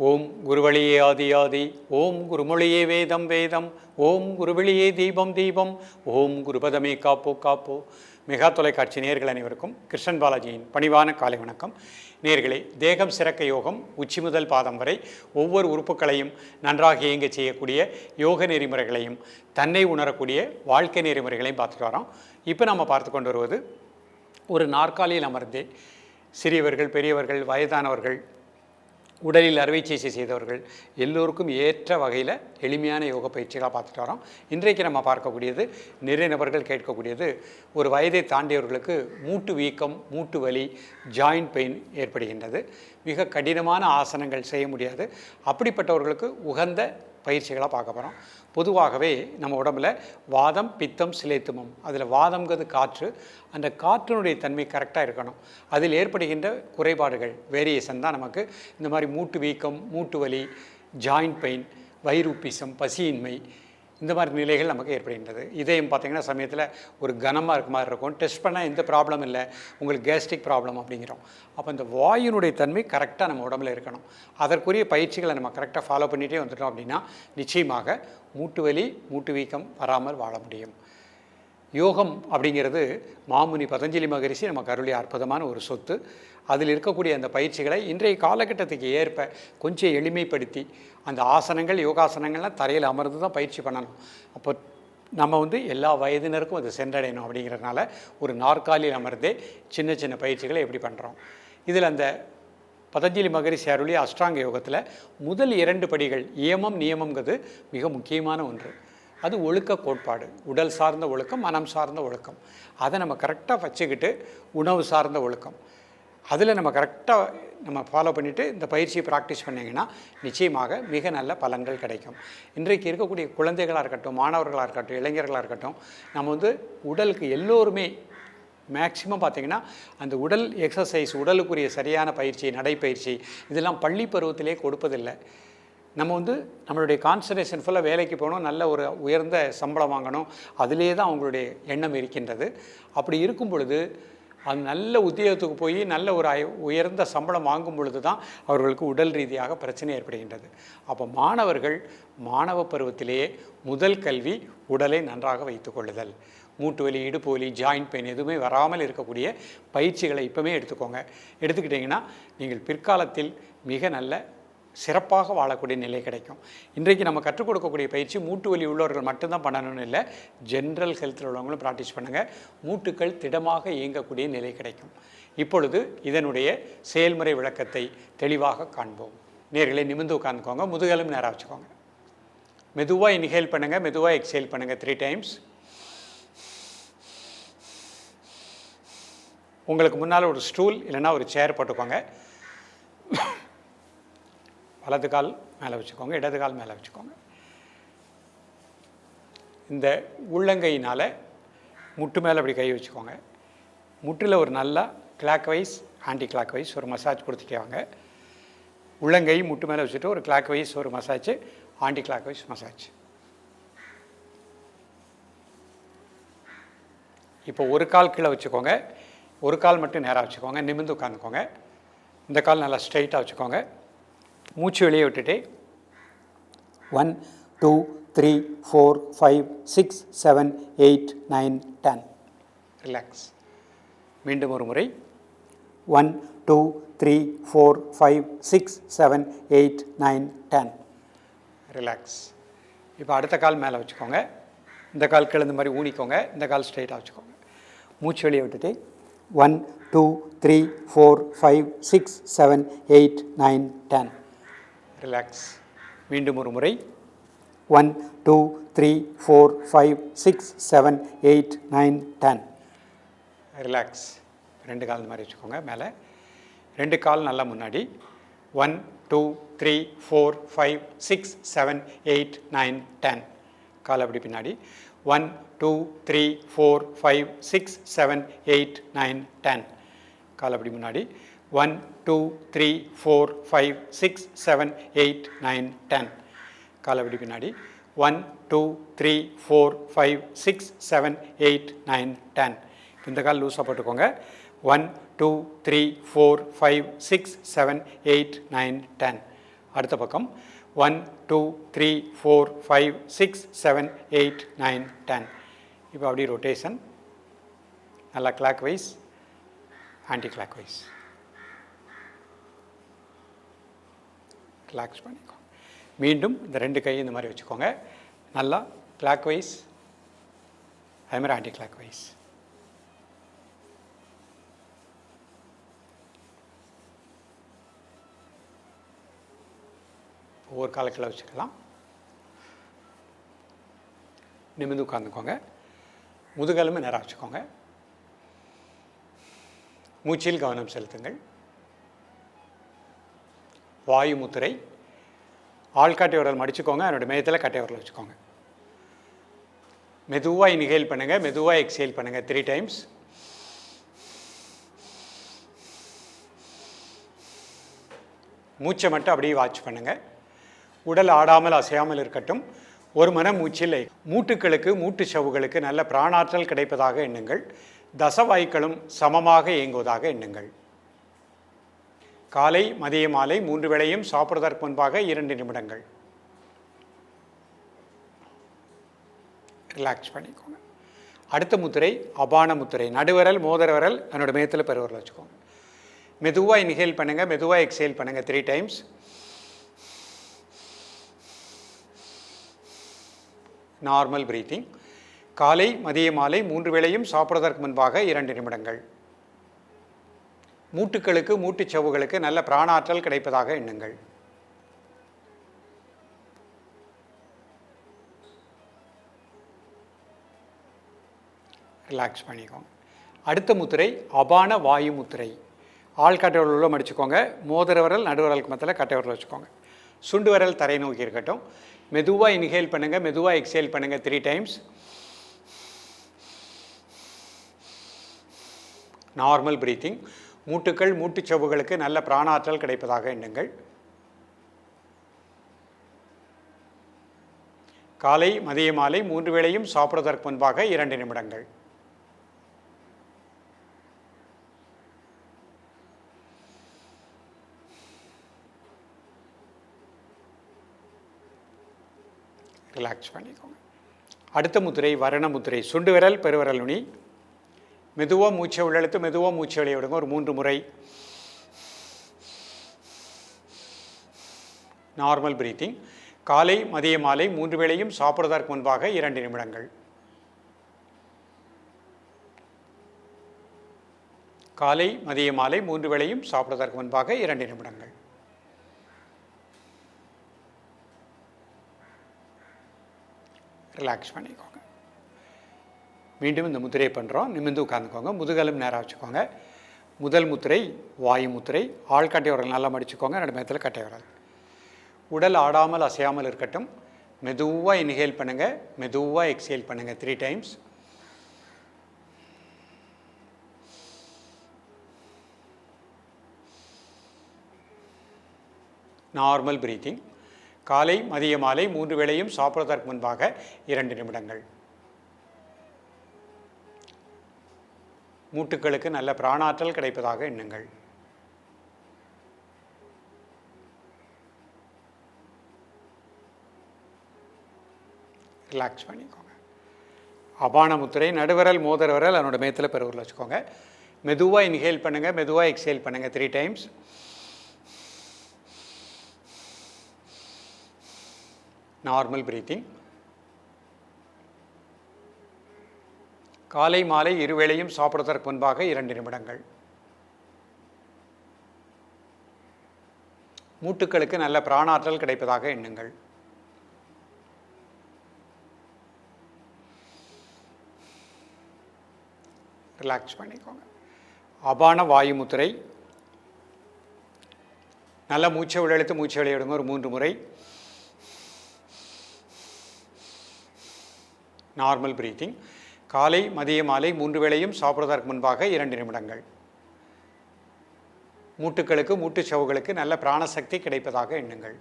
ஓம் குருவழியே ஆதி ஆதி, ஓம் குருமொழியே வேதம் வேதம், ஓம் குருவழியே தீபம் தீபம், ஓம் குருபதமே காப்போ காப்போ. மெகா தொலைக்காட்சி நேயர்கள் அனைவருக்கும் கிருஷ்ணன் பாலாஜியின் பணிவான காலை வணக்கம். நேயர்களே, தேகம் சிறக்க யோகம், உச்சி முதல் பாதம் வரை ஒவ்வொரு உறுப்புகளையும் நன்றாக இயங்க செய்யக்கூடிய யோக நெறிமுறைகளையும் தன்னை உணரக்கூடிய வாழ்க்கை நெறிமுறைகளையும் பார்த்துட்டு வரோம். இப்போ நம்ம பார்த்து கொண்டு வருவது ஒரு நாற்காலியில் அமர்ந்தே சிறியவர்கள், பெரியவர்கள், வயதானவர்கள், உடலில் அறுவை சிகிச்சை செய்தவர்கள் எல்லோருக்கும் ஏற்ற வகையில் எளிமையான யோக பயிற்சிகளாக பார்த்துட்டு வரோம். இன்றைக்கு நம்ம பார்க்கக்கூடியது, நிறைய நபர்கள் கேட்கக்கூடியது, ஒரு வயதை தாண்டியவர்களுக்கு மூட்டு வீக்கம், மூட்டு வலி, ஜாயிண்ட் பெயின் ஏற்படுகின்றது. மிக கடினமான ஆசனங்கள் செய்ய முடியாது. அப்படிப்பட்டவர்களுக்கு உகந்த பயிற்சிகளாக பார்க்க போகிறோம். பொதுவாகவே நம்ம உடம்புல வாதம், பித்தம், சிலைத்துமம், அதில் வாதம்ங்கிறது காற்று. அந்த காற்றினுடைய தன்மை கரெக்டாக இருக்கணும். அதில் ஏற்படுகின்ற குறைபாடுகள், வேரியேஷன் தான் நமக்கு இந்த மாதிரி மூட்டு வீக்கம், மூட்டு வலி, ஜாயிண்ட் பெயின், வயிறு உப்பிசம், பசியின்மை, இந்த மாதிரி நிலைகள் நமக்கு ஏற்படுகின்றது. இதயம் பார்த்திங்கன்னா சமயத்தில் ஒரு கனமாக இருக்க மாதிரி இருக்கும். டெஸ்ட் பண்ணால் எந்த ப்ராப்ளம் இல்லை, உங்களுக்கு கேஸ்ட்ரிக் ப்ராப்ளம் அப்படிங்கிறோம். அப்போ இந்த வாயுனுடைய தன்மை கரெக்டாக நம்ம உடம்புல இருக்கணும். அதற்குரிய பயிற்சிகளை நம்ம கரெக்டாக ஃபாலோ பண்ணிகிட்டே வந்துட்டோம் அப்படின்னா நிச்சயமாக மூட்டு வலி, மூட்டு வீக்கம் வராமல் வாழ முடியும். யோகம் அப்படிங்கிறது மாமுனி பதஞ்சலி மகரிஷி நமக்கு அருளிய அற்புதமான ஒரு சொத்து. அதில் இருக்கக்கூடிய அந்த பயிற்சிகளை இன்றைய காலகட்டத்துக்கு ஏற்ப கொஞ்சம் எளிமைப்படுத்தி, அந்த ஆசனங்கள், யோகாசனங்கள்லாம் தரையில் அமர்ந்து தான் பயிற்சி பண்ணணும். அப்போ நம்ம எல்லா வயதினருக்கும் அது சென்றடையணும். அப்படிங்கிறதுனால ஒரு நாற்காலியில் அமர்ந்தே சின்ன சின்ன பயிற்சிகளை எப்படி பண்ணுறோம். இதில் அந்த பதஞ்சலி மகரிஷி அருளிய அஷ்டாங்க யோகத்தில் முதல் 2 படிகள் ஏமம் நியமங்கிறது மிக முக்கியமான ஒன்று. அது ஒழுக்க கோட்பாடு, உடல் சார்ந்த ஒழுக்கம், மனம் சார்ந்த ஒழுக்கம். அதை நம்ம கரெக்டாக வச்சுக்கிட்டு உணவு சார்ந்த ஒழுக்கம், அதில் நம்ம கரெக்டாக நம்ம ஃபாலோ பண்ணிவிட்டு இந்த பயிற்சியை ப்ராக்டிஸ் பண்ணிங்கன்னா நிச்சயமாக மிக நல்ல பலன்கள் கிடைக்கும். இன்றைக்கு இருக்கக்கூடிய குழந்தைகளாக இருக்கட்டும், மாணவர்களாக இருக்கட்டும், இளைஞர்களாக இருக்கட்டும், நம்ம உடலுக்கு எல்லோருமே மேக்சிமம் பார்த்திங்கன்னா அந்த உடல் எக்ஸசைஸ், உடலுக்குரிய சரியான பயிற்சி, நடைப்பயிற்சி இதெல்லாம் பள்ளி பருவத்திலே கொடுப்பதில்லை. நம்ம நம்மளுடைய கான்சன்ட்ரேஷன் ஃபுல்லாக வேலைக்கு போகணும், நல்ல ஒரு உயர்ந்த சம்பளம் வாங்கணும், அதிலே தான் அவங்களுடைய எண்ணம் இருக்கின்றது. அப்படி இருக்கும் பொழுது அது நல்ல உத்தியோகத்துக்கு போய் நல்ல ஒரு உயர்ந்த சம்பளம் வாங்கும் பொழுது தான் அவர்களுக்கு உடல் ரீதியாக பிரச்சனை ஏற்படுகின்றது. அப்போ மாணவர்கள் மாணவ பருவத்திலேயே முதல் கல்வி உடலை நன்றாக வைத்து கொள்ளுதல். மூட்டு வலி, இடுப்பு வலி, ஜாயிண்ட் பெயின் எதுவுமே வராமல் இருக்கக்கூடிய பயிற்சிகளை இப்போவே எடுத்துக்கோங்க. எடுத்துக்கிட்டிங்கன்னா நீங்கள் பிற்காலத்தில் மிக நல்ல சிறப்பாக வாழக்கூடிய நிலை கிடைக்கும். இன்றைக்கு நம்ம கற்றுக் கொடுக்கக்கூடிய பயிற்சி மூட்டு வலி உள்ளவர்கள் மட்டும்தான் பண்ணணும்னு இல்லை, ஜென்ரல் ஹெல்த்தில் உள்ளவங்களும் ப்ராக்டிஸ் பண்ணுங்கள். மூட்டுக்கள் திடமாக இயங்கக்கூடிய நிலை கிடைக்கும். இப்பொழுது இதனுடைய செயல்முறை விளக்கத்தை தெளிவாக காண்போம். நேர்களை நிமிர்ந்து உட்காந்துக்கோங்க, முதுகெலும் நேராக வச்சுக்கோங்க. மெதுவாக இன்ஹேல் பண்ணுங்கள், மெதுவாக எக்ஸேல் பண்ணுங்கள் 3 டைம்ஸ். உங்களுக்கு முன்னால் ஒரு ஸ்டூல் இல்லைன்னா ஒரு சேர் போட்டுக்கோங்க. வலது கால் மேலே வச்சுக்கோங்க, இடது கால் மேலே வச்சுக்கோங்க. இந்த உள்ளங்கையினால் முட்டு மேலே அப்படி கை வச்சுக்கோங்க. முட்டில் ஒரு நல்லா clockwise, anti clock wise ஒரு மசாஜ் கொடுத்துட்டே வாங்க. உள்ளங்கை முட்டு மேலே வச்சுட்டு ஒரு கிளாக் வைஸ் ஒரு massage, anticlockwise massage. இப்போ ஒரு கால் கீழே வச்சுக்கோங்க, ஒரு கால் மட்டும் நேராக வச்சுக்கோங்க. நிமிர்ந்து உட்காந்துக்கோங்க. இந்த கால் நல்லா ஸ்ட்ரைட்டாக வச்சுக்கோங்க. மூச்சு வெளியே விட்டுட்டு 1 2 3 4 5 6 7 8 9 10 ரிலாக்ஸ். மீண்டும் ஒரு முறை 1 2 3 4 5 6 7 8 9 10 ரிலாக்ஸ். இப்போ அடுத்த கால் மேலே வச்சுக்கோங்க. இந்த கால் கீழே இந்த மாதிரி ஊனிக்கோங்க. இந்த கால் ஸ்ட்ரைட்டாக வச்சுக்கோங்க. மூச்சு வெளியே விட்டுட்டு 1 2 3 4 5 6 7 8 9 10 ரிலாக்ஸ். மீண்டும் ஒரு முறை 1 2 3 4 5 6 7 8 9 10 ரிலாக்ஸ். 2 கால் இந்த மாதிரி வச்சுக்கோங்க. மேலே 2 கால் நல்லா முன்னாடி 1 2 3 4 5 6 7 8 9 10 கால் அப்படி பின்னாடி 1 2 3 4 5 6 7 8 9 10 கால் அப்படி முன்னாடி 1 2 3 4 5 6 7 8 9 10 கால் அப்படி பின்னாடி 1 2 3 4 5 6 7 8 9 10. இந்த கால் லூஸாக போட்டுக்கோங்க. 1 2 3 4 5 6 7 8 9 10. அடுத்த பக்கம் 1 2 3 4 5 6 7 8 9 10. இப்போ அப்படி ரொட்டேஷன் நல்லா clockwise anticlockwise relax பண்ணிக்கோங்க. மீண்டும் இந்த 2 கையும் இந்த மாதிரி வச்சுக்கோங்க. நல்லா கிளாக் வைஸ் அதே மாதிரி ஆன்டி கிளாக் வைஸ். ஒவ்வொரு காலக்கில் வச்சுக்கலாம். நிமிர்ந்து உட்காந்துக்கோங்க. முதுகெலும்பு நேராக வச்சுக்கோங்க. மூச்சில் கவனம் செலுத்துங்கள். வாயு முத்திரை. ஆள்காட்டி விரல் மடிச்சுக்கோங்க. அதனுடைய மையத்தில் கட்டை விரல் வச்சுக்கோங்க. மெதுவாக இன்ஹேல் பண்ணுங்கள், மெதுவாக எக்ஸேல் பண்ணுங்கள் 3 டைம்ஸ். மூச்சை மட்டும் அப்படியே வாட்ச் பண்ணுங்கள். உடல் ஆடாமல் அசையாமல் இருக்கட்டும். ஒரு மன மூச்சில் மூட்டுக்களுக்கு மூட்டு சவ்வுகளுக்கு நல்ல பிராணாற்றல் கிடைப்பதாக எண்ணுங்கள். தசவாய்க்களும் சமமாக இயங்குவதாக எண்ணுங்கள். காலை மதிய மாலை 3 வேளையும் சாப்பிடுவதற்கு முன்பாக 2 நிமிடங்கள் ரிலாக்ஸ் பண்ணிக்கோங்க. அடுத்த முத்திரை அபான முத்திரை. நடுவரல் மோதிர விரல் என்னோட மையத்தில் பெருவரல் வச்சுக்கோங்க. மெதுவாக இன்ஹேல் பண்ணுங்கள், மெதுவாக எக்ஸேல் பண்ணுங்கள் 3 டைம்ஸ். Normal breathing. காலை மதிய மாலை 3 வேளையும் சாப்பிடுவதற்கு முன்பாக 2 நிமிடங்கள். மூட்டுக்களுக்கு மூட்டுச் சவ்வுகளுக்கு நல்ல பிராணாற்றல் கிடைப்பதாக எண்ணுங்கள். ரிலாக்ஸ் பண்ணிக்கோங்க. அடுத்த முத்திரை அபான வாயு முத்திரை. ஆள்காட்டை விரல் உள்ள மடிச்சுக்கோங்க. மோதிர விரல் நடுவரலுக்கு மத்தியில் கட்டை விரல் வச்சுக்கோங்க. சுண்டு விரல் தரை நோக்கி இருக்கட்டும். மெதுவாக இன்ஹேல் பண்ணுங்கள், மெதுவாக எக்ஸேல் பண்ணுங்கள் 3 டைம்ஸ். Normal breathing. மூட்டுக்கள் மூட்டுச் சவ்வுகளுக்கு நல்ல பிராணாற்றல் கிடைப்பதாக எண்ணுங்கள். காலை மதிய மாலை 3 வேளையும் சாப்பிடுவதற்கு முன்பாக 2 நிமிடங்கள். ரிலாக்ஸ் பண்ணிக்கோங்க. அடுத்த முத்திரை வரண முத்திரை. சுண்டு விரல் பெருவிரல் நுனி. மெதுவாக மூச்சை உள்ளெழுத்து மெதுவாக மூச்சை வெளியே விடுங்க. ஒரு 3 முறை. Normal breathing. காலை மதிய மாலை 3 வேளையும் சாப்பிடுவதற்கு முன்பாக 2 நிமிடங்கள். காலை மதிய மாலை 3 வேளையும் சாப்பிடுவதற்கு முன்பாக 2 நிமிடங்கள். ரிலாக்ஸ் பண்ணிக்கோங்க. மீண்டும் இந்த முத்திரையை பண்ணுறோம். நிமிர்ந்து உட்காந்துக்கோங்க. முதுகெலும்பு நேராக வச்சுக்கோங்க. முதல் முத்திரை வாயு முத்திரை. ஆள்காட்டி விரல் நல்லா மடிச்சுக்கோங்க. 2 மையத்தில் கட்டை விரல். உடல் ஆடாமல் அசையாமல் இருக்கட்டும். மெதுவாக இன்ஹேல் பண்ணுங்கள், மெதுவாக எக்ஸேல் பண்ணுங்கள் 3 டைம்ஸ். Normal breathing. காலை மதிய மாலை 3 வேளையும் சாப்பிடுவதற்கு முன்பாக 2 நிமிடங்கள். மூட்டுக்களுக்கு நல்ல பிராணாற்றல் கிடைப்பதாக எண்ணுங்கள். ரிலாக்ஸ் பண்ணிக்கோங்க. அபான முத்திரை. நடுவரல் மோதிர விரல் அதனோட மையத்தில் பெருவிரல் வச்சுக்கோங்க. மெதுவாக இன்ஹேல் பண்ணுங்கள், மெதுவாக எக்ஸேல் பண்ணுங்கள் 3 டைம்ஸ். Normal breathing. காலை மாலை 2 வேளையும் சாப்பிடுவதற்கு முன்பாக 2 நிமிடங்கள். மூட்டுக்களுக்கு நல்ல பிராணாற்றல் கிடைப்பதாக எண்ணுங்கள். ரிலாக்ஸ் பண்ணிக்கோங்க. அபான வாயு முத்திரை. நல்ல மூச்சை உள்ளெழுத்து மூச்சை வெளியே விடுங்க. ஒரு 3 முறை. Normal breathing. காலை மதிய மாலை 3 வேளையும் சாப்பிடுவதற்கு முன்பாக 2 நிமிடங்கள். மூட்டுக்களுக்கு மூட்டுச் சவ்வுகளுக்கு நல்ல பிராணசக்தி கிடைப்பதாக எண்ணுங்கள்.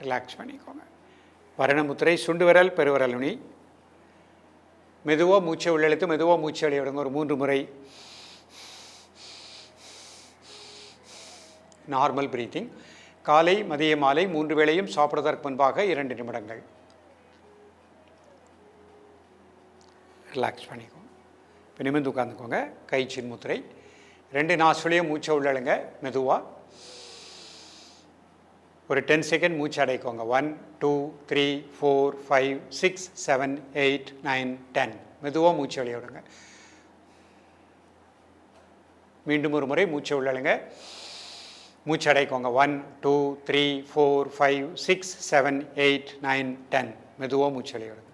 ரிலாக்ஸ் பண்ணிக்கோங்க. வரணமுத்திரை. சுண்டு விரல் பெருவிரல் நுனி. மெதுவாக மூச்சை உள்ளெழுத்து மெதுவாக மூச்சை வெளியே விடுங்க. ஒரு 3 முறை. Normal breathing. காலை மதிய மாலை 3 வேளையும் சாப்பிடுவதற்கு முன்பாக 2 நிமிடங்கள் ரிலாக்ஸ் பண்ணிக்கோங்க. இப்போ நிமிர்ந்து உட்காந்துக்கோங்க. கை சின்முத்திரை. 2 நாசுலையும் மூச்சை உள்ளழுங்க மெதுவாக. ஒரு 10 செகண்ட் மூச்சு அடைக்கோங்க. 1 2 3 4 5 6 7 8 9 10. மெதுவாக மூச்சு வெளியே விடுங்க. மீண்டும் ஒரு முறை மூச்சை உள்ளழுங்க. மூச்சு அடைக்கோங்க. 1 2 3 4 5 6 7 8 9 10. மெதுவாக மூச்சு வெளியே விடுங்க.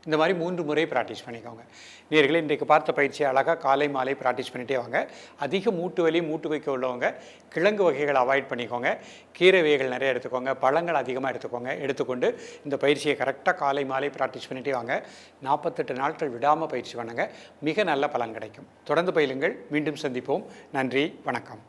இந்த மாதிரி 3 முறை ப்ராக்டிஸ் பண்ணிக்கோங்க. நேயர்களே, இன்றைக்கு பார்த்த பயிற்சியை அழகாக காலை மாலை ப்ராக்டிஸ் பண்ணிகிட்டே வாங்க. அதிக மூட்டு வலி மூட்டு வைக்க உள்ளவங்க கிழங்கு வகைகளை அவாய்ட் பண்ணிக்கோங்க. கீரை வகைகள் நிறைய எடுத்துக்கோங்க. பழங்கள் அதிகமாக எடுத்துக்கொண்டு இந்த பயிற்சியை கரெக்டாக காலை மாலை ப்ராக்டிஸ் பண்ணிகிட்டே வாங்க. 48 நாட்கள் விடாமல் பயிற்சி பண்ணுங்கள். மிக நல்ல பலன் கிடைக்கும். தொடர்ந்து பயிலுங்கள். மீண்டும் சந்திப்போம். நன்றி, வணக்கம்.